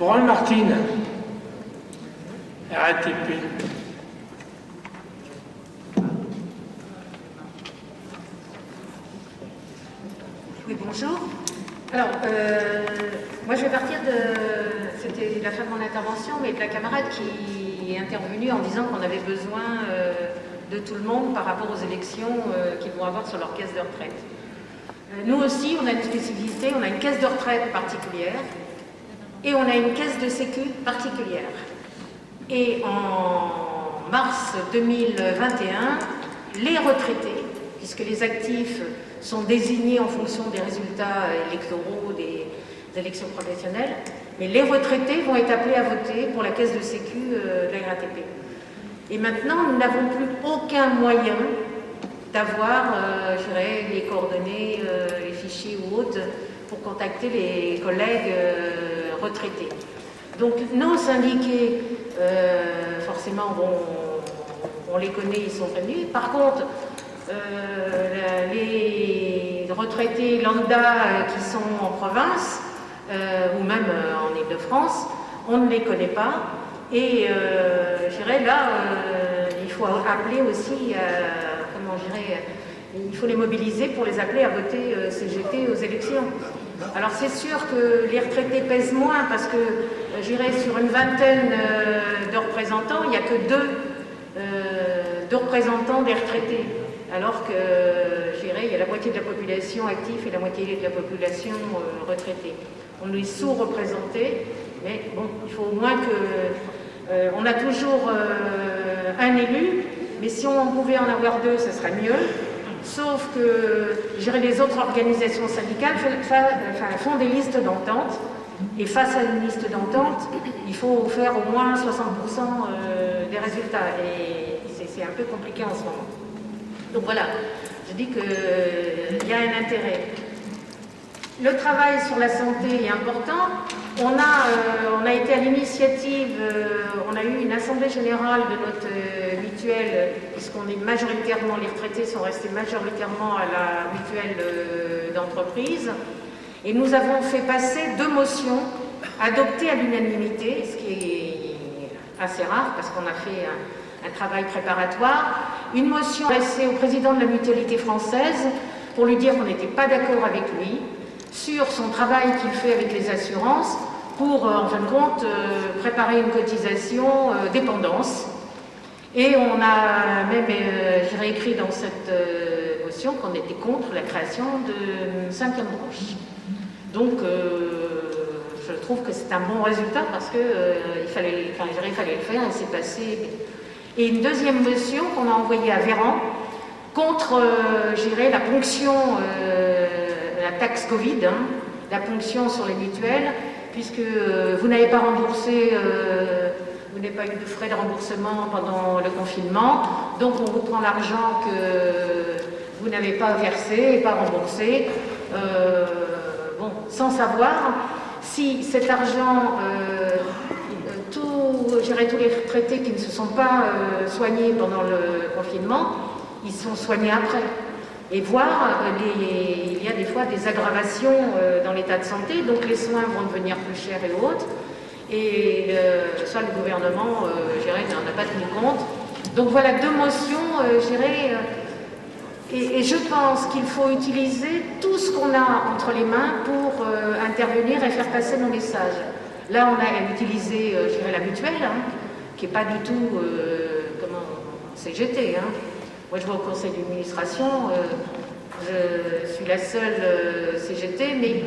Brun-Martine, RATP. Oui, bonjour. Alors, moi je vais partir c'était la fin de mon intervention, mais de la camarade qui est intervenue en disant qu'on avait besoin de tout le monde par rapport aux élections qu'ils vont avoir sur leur caisse de retraite. Nous aussi, on a une spécificité, on a une caisse de retraite particulière et on a une caisse de sécu particulière. Et en mars 2021, les retraités, puisque les actifs sont désignés en fonction des résultats électoraux des élections professionnelles, mais les retraités vont être appelés à voter pour la caisse de sécu de la RATP. Et maintenant, nous n'avons plus aucun moyen d'avoir, les coordonnées, les fichiers ou autres pour contacter les collègues retraités. Donc nos syndiqués, forcément, on les connaît, ils sont prévenus. Par contre, les retraités lambda qui sont en province, ou même en Île-de-France, on ne les connaît pas. Et là, il faut appeler aussi, il faut les mobiliser pour les appeler à voter CGT aux élections. Alors c'est sûr que les retraités pèsent moins parce que, sur une vingtaine de représentants, il n'y a que deux représentants des retraités. Alors que, il y a la moitié de la population active et la moitié de la population retraitée. On est sous-représentés, mais bon, il faut au moins que... on a toujours un élu, mais si on pouvait en avoir deux, ce serait mieux. Sauf que, les autres organisations syndicales font des listes d'entente. Et face à une liste d'entente, il faut faire au moins 60% des résultats. Et c'est un peu compliqué en ce moment. Donc voilà, je dis qu'il y a un intérêt. Le travail sur la santé est important. On a été à l'initiative, on a eu une assemblée générale de notre mutuelle, puisqu'on est majoritairement, les retraités sont restés majoritairement à la mutuelle d'entreprise. Et nous avons fait passer 2 motions adoptées à l'unanimité, ce qui est assez rare parce qu'on a fait un travail préparatoire. Une motion adressée au président de la mutualité française pour lui dire qu'on n'était pas d'accord avec lui sur son travail qu'il fait avec les assurances pour, en fin de compte, préparer une cotisation dépendance. Et on a même, écrit dans cette motion qu'on était contre la création de 5e branche. Donc, je trouve que c'est un bon résultat parce qu'il fallait le faire et c'est passé. Et une deuxième motion qu'on a envoyée à Véran contre, la ponction, la taxe Covid, la ponction sur les mutuelles, puisque vous n'avez pas remboursé, vous n'avez pas eu de frais de remboursement pendant le confinement, donc on vous prend l'argent que vous n'avez pas versé et pas remboursé, sans savoir si cet argent, tous les retraités qui ne se sont pas soignés pendant le confinement, ils sont soignés après. Et voir, il y a des fois des aggravations dans l'état de santé, donc les soins vont devenir plus chers et autres. Et ça, le gouvernement, n'en a pas tenu compte. Donc voilà 2 motions, et je pense qu'il faut utiliser tout ce qu'on a entre les mains pour intervenir et faire passer nos messages. Là, on a utilisé, la mutuelle, qui n'est pas du tout CGT. Moi, je vais au conseil d'administration, je suis la seule CGT, mais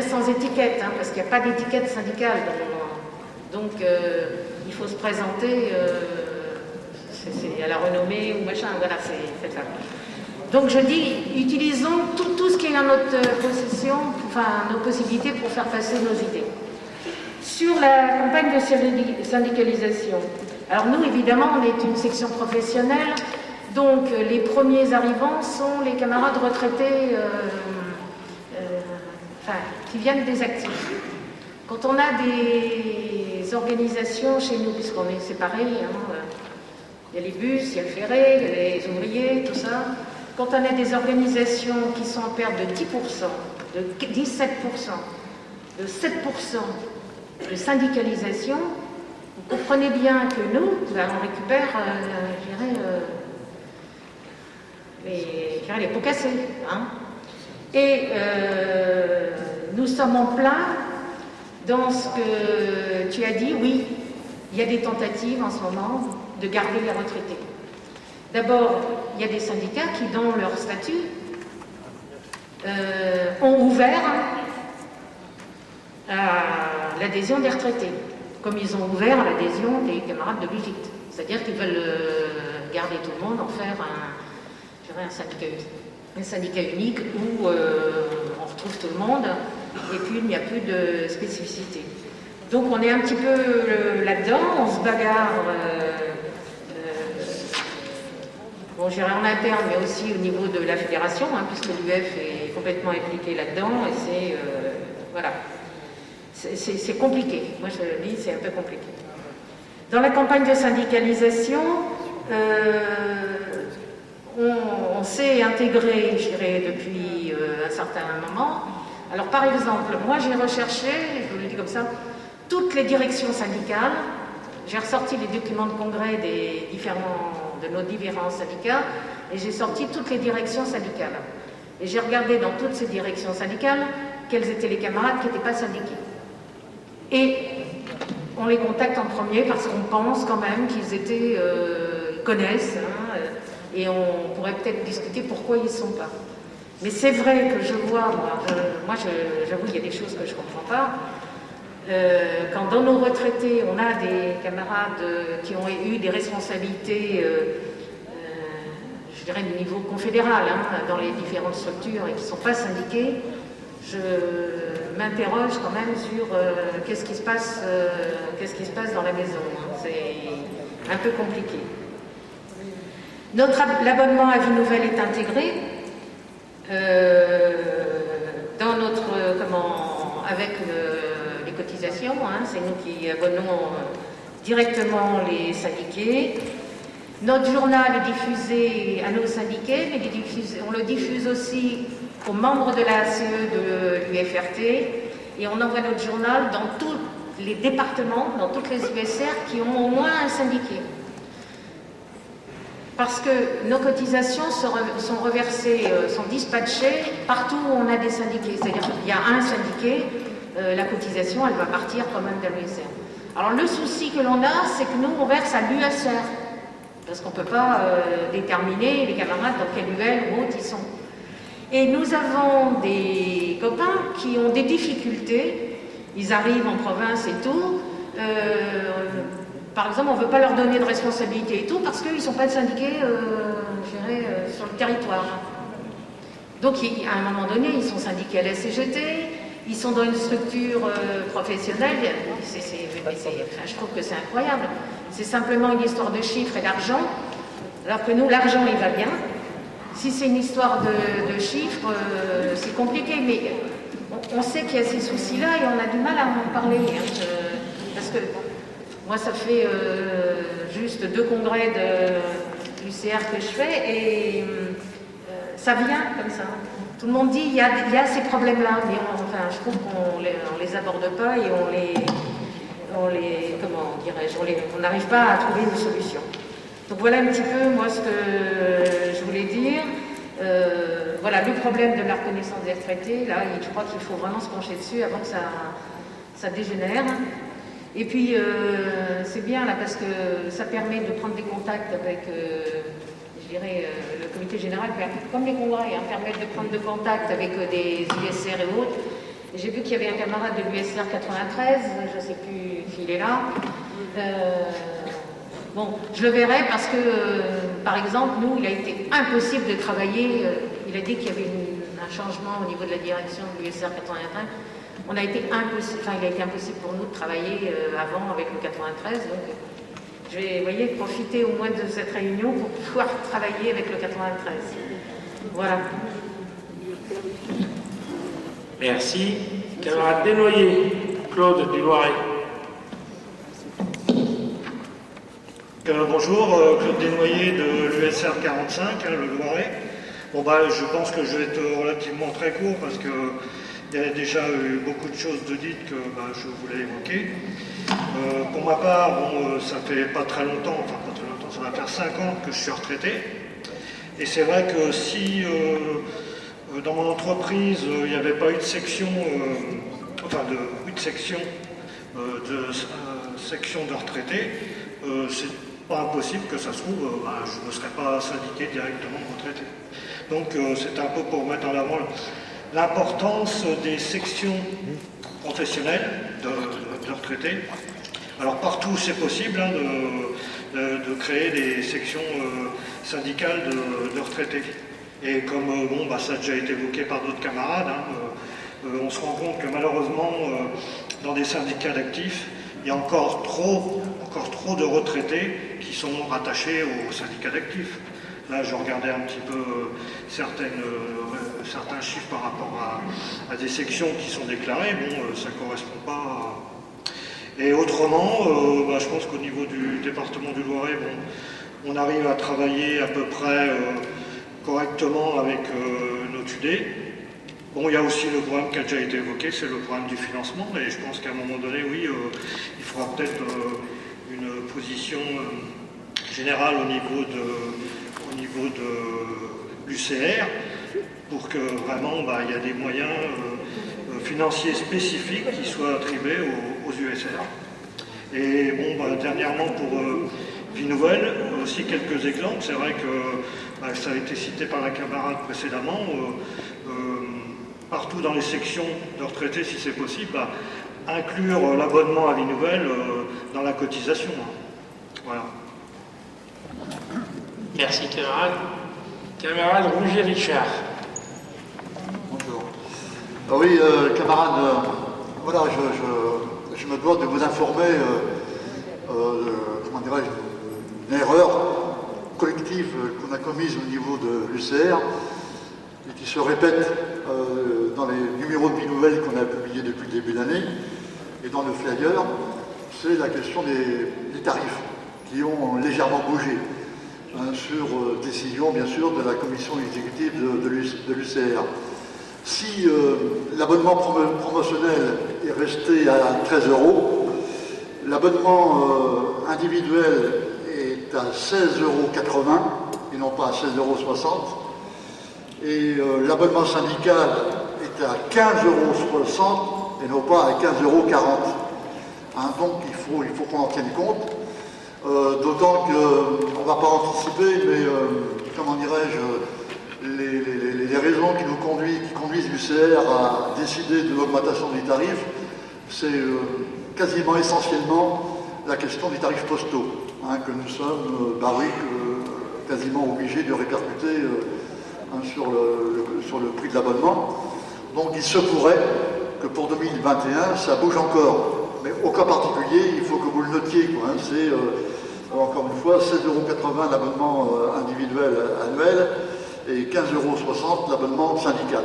sans étiquette, parce qu'il n'y a pas d'étiquette syndicale dans le moment. Donc, il faut se présenter, c'est à la renommée ou machin, voilà, c'est ça. Donc, je dis, utilisons tout ce qui est en notre possession, nos possibilités pour faire passer nos idées. Sur la campagne de syndicalisation, alors nous, évidemment, on est une section professionnelle. Donc, les premiers arrivants sont les camarades retraités qui viennent des actifs. Quand on a des organisations chez nous, puisqu'on est séparés, il y a les bus, il y a le ferré, il y a les ouvriers, tout ça. Quand on a des organisations qui sont en perte de 10%, de 17%, de 7%, de syndicalisation, vous comprenez bien que nous, on récupère, les pots cassés. Hein. Et nous sommes en plein dans ce que tu as dit, oui, il y a des tentatives en ce moment de garder les retraités. D'abord, il y a des syndicats qui, dans leur statut, ont ouvert l'adhésion des retraités, comme ils ont ouvert l'adhésion des camarades de l'UGIT. C'est-à-dire qu'ils veulent garder tout le monde, en faire un syndicat unique où on retrouve tout le monde et puis il n'y a plus de spécificité. Donc on est un petit peu là-dedans, on se bagarre, bon, je dirais en interne, mais aussi au niveau de la fédération, hein, puisque l'UF est complètement impliqué là-dedans, et c'est voilà, c'est compliqué. Moi je dis c'est un peu compliqué. Dans la campagne de syndicalisation, on s'est intégré, je dirais, depuis un certain moment. Alors par exemple, moi j'ai recherché, je vous le dis comme ça, toutes les directions syndicales. J'ai ressorti les documents de congrès de nos différents syndicats et j'ai sorti toutes les directions syndicales. Et j'ai regardé dans toutes ces directions syndicales quels étaient les camarades qui n'étaient pas syndiqués. Et on les contacte en premier parce qu'on pense quand même qu'ils étaient, connaissent, hein, et on pourrait peut-être discuter pourquoi ils ne sont pas. Mais c'est vrai que je vois, moi j'avoue qu'il y a des choses que je ne comprends pas. Quand dans nos retraités, on a des camarades qui ont eu des responsabilités, je dirais du niveau confédéral, hein, dans les différentes structures et qui ne sont pas syndiqués, je m'interroge quand même sur qu'est-ce qui se passe dans la maison. Hein. C'est un peu compliqué. L'abonnement à Vie Nouvelle est intégré dans notre, avec les cotisations, hein, c'est nous qui abonnons directement les syndiqués. Notre journal est diffusé à nos syndiqués, mais on le diffuse aussi aux membres de la ACE de l'UFRT, et on envoie notre journal dans tous les départements, dans toutes les USR qui ont au moins un syndiqué. Parce que nos cotisations sont reversées, sont dispatchées partout où on a des syndiqués. C'est-à-dire qu'il y a un syndiqué, la cotisation, elle va partir quand même de l'USR. Alors le souci que l'on a, c'est que nous, on verse à l'USR. Parce qu'on ne peut pas déterminer les camarades dans quelle UL ou autre ils sont. Et nous avons des copains qui ont des difficultés. Ils arrivent en province et tout. Par exemple, on ne veut pas leur donner de responsabilité et tout parce qu'ils ne sont pas syndiqués sur le territoire. Donc, à un moment donné, ils sont syndiqués à la CGT, ils sont dans une structure professionnelle. Je trouve que c'est incroyable. C'est simplement une histoire de chiffres et d'argent, alors que nous, l'argent, il va bien. Si c'est une histoire de chiffres, c'est compliqué, mais on sait qu'il y a ces soucis-là et on a du mal à en parler. Hein, parce que moi, ça fait juste 2 congrès de l'UCR que je fais et ça vient comme ça. Tout le monde dit il y a ces problèmes-là, mais je trouve qu'on les aborde pas et on n'arrive pas à trouver une solution. Donc voilà un petit peu moi ce que je voulais dire. Voilà le problème de la reconnaissance des retraités. Là, je crois qu'il faut vraiment se pencher dessus avant que ça dégénère. Et puis, c'est bien là parce que ça permet de prendre des contacts avec, le comité général, comme les congrès, hein, permettent de prendre de contact avec des USR et autres. J'ai vu qu'il y avait un camarade de l'USR 93, je ne sais plus s'il est là. Bon, je le verrai parce que, par exemple, nous, il a été impossible de travailler. Il a dit qu'il y avait un changement au niveau de la direction de l'USR 93. Il a été impossible pour nous de travailler avant avec le 93, donc je vais profiter au moins de cette réunion pour pouvoir travailler avec le 93. Voilà. Merci. Camarade Desnoyers, Claude du Loiret. Bonjour, Claude Desnoyers de l'USR 45, le Loiret. Bon je pense que je vais être relativement très court parce que Il y a déjà eu beaucoup de choses de dites que je voulais évoquer. Pour ma part, ça fait pas très longtemps, ça va faire 5 ans que je suis retraité. Et c'est vrai que si dans mon entreprise, il n'y avait pas eu de section, section de retraités, c'est pas impossible que ça se trouve, je ne serais pas syndiqué directement retraité. Donc c'est un peu pour mettre en avant l'importance des sections professionnelles de retraités. Alors partout c'est possible de créer des sections syndicales de retraités. Et comme ça a déjà été évoqué par d'autres camarades, on se rend compte que malheureusement dans des syndicats d'actifs, il y a encore trop de retraités qui sont rattachés aux syndicats d'actifs. Là, je regardais un petit peu certains chiffres par rapport à des sections qui sont déclarées. Ça ne correspond pas à... Et autrement, je pense qu'au niveau du département du Loiret, on arrive à travailler à peu près correctement avec nos TUD. Il y a aussi le problème qui a déjà été évoqué, c'est le problème du financement. Et je pense qu'à un moment donné, oui, il faudra peut-être une position générale au niveau de l'UCR pour que vraiment il y a des moyens financiers spécifiques qui soient attribués aux USR. Et dernièrement pour Vie Nouvelle, aussi quelques exemples. C'est vrai que ça a été cité par la camarade précédemment. Partout dans les sections de retraités, si c'est possible, inclure l'abonnement à Vie Nouvelle dans la cotisation. Voilà. Merci camarade. Camarade Rougier Richard. Bonjour. Oui, camarade, voilà, je me dois de vous informer, d'une erreur collective qu'on a commise au niveau de l'UCR et qui se répète dans les numéros de Vie Nouvelle qu'on a publiés depuis le début de l'année et dans le flyer, c'est la question des tarifs qui ont légèrement bougé. Sur décision bien sûr de la commission exécutive de l'UCR. Si l'abonnement promotionnel est resté à 13 €, l'abonnement individuel est à 16,80 € et non pas à 16,60 €, et l'abonnement syndical est à 15,60 € et non pas à 15,40 €. Donc il faut qu'on en tienne compte. D'autant qu'on ne va pas anticiper, mais comment dirais-je, les raisons qui conduisent l'UCR à décider de l'augmentation des tarifs, c'est quasiment essentiellement la question des tarifs postaux, que nous sommes quasiment obligés de répercuter sur le prix de l'abonnement. Donc il se pourrait que pour 2021, ça bouge encore. Mais au cas particulier, il faut que vous le notiez. C'est encore une fois 16,80 € l'abonnement individuel annuel et 15,60 € l'abonnement syndical.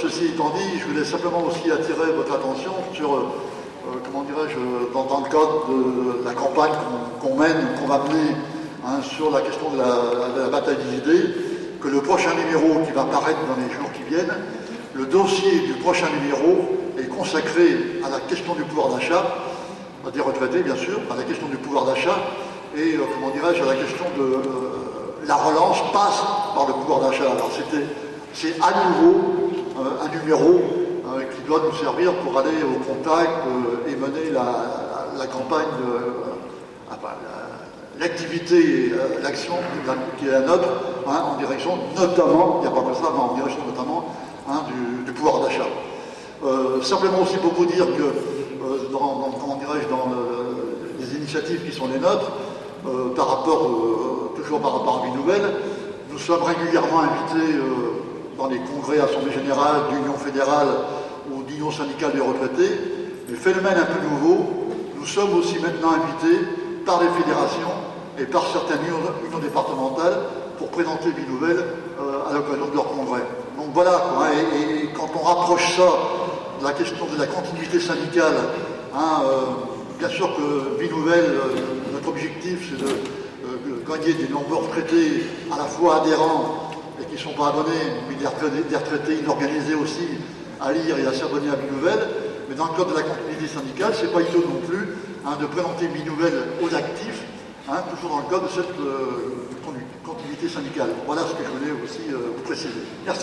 Ceci étant dit, je voulais simplement aussi attirer votre attention sur, dans le cadre de la campagne qu'on va mener sur la question de la bataille des idées, que le prochain numéro qui va paraître dans les jours qui viennent, le dossier du prochain numéro est consacré à la question du pouvoir d'achat, des retraités bien sûr, à la question du pouvoir d'achat et à la question de la relance passe par le pouvoir d'achat. Alors c'est à nouveau un numéro qui doit nous servir pour aller au contact et mener la campagne, l'activité et l'action qui est la nôtre en direction notamment, il n'y a pas que ça, mais en direction notamment du pouvoir d'achat. Simplement aussi pour vous dire que dans les initiatives qui sont les nôtres, toujours par rapport à Vie Nouvelle, nous sommes régulièrement invités dans les congrès, assemblées générales d'Union fédérale ou d'Union syndicale des retraités. Mais phénomène un peu nouveau, nous sommes aussi maintenant invités par les fédérations et par certaines unions départementales pour présenter Vie Nouvelle à l'occasion de leur congrès. Donc voilà, et quand on rapproche ça de la question de la continuité syndicale, bien sûr que Vie Nouvelle, notre objectif c'est de gagner des nombreux retraités à la fois adhérents et qui ne sont pas abonnés, mais des retraités inorganisés aussi, à lire et à s'abonner à Binouvelle, mais dans le cadre de la continuité syndicale, c'est pas idiot non plus de présenter Binouvelle aux actifs, toujours dans le cadre de cette continuité syndicale. Voilà ce que je voulais aussi vous préciser. Merci.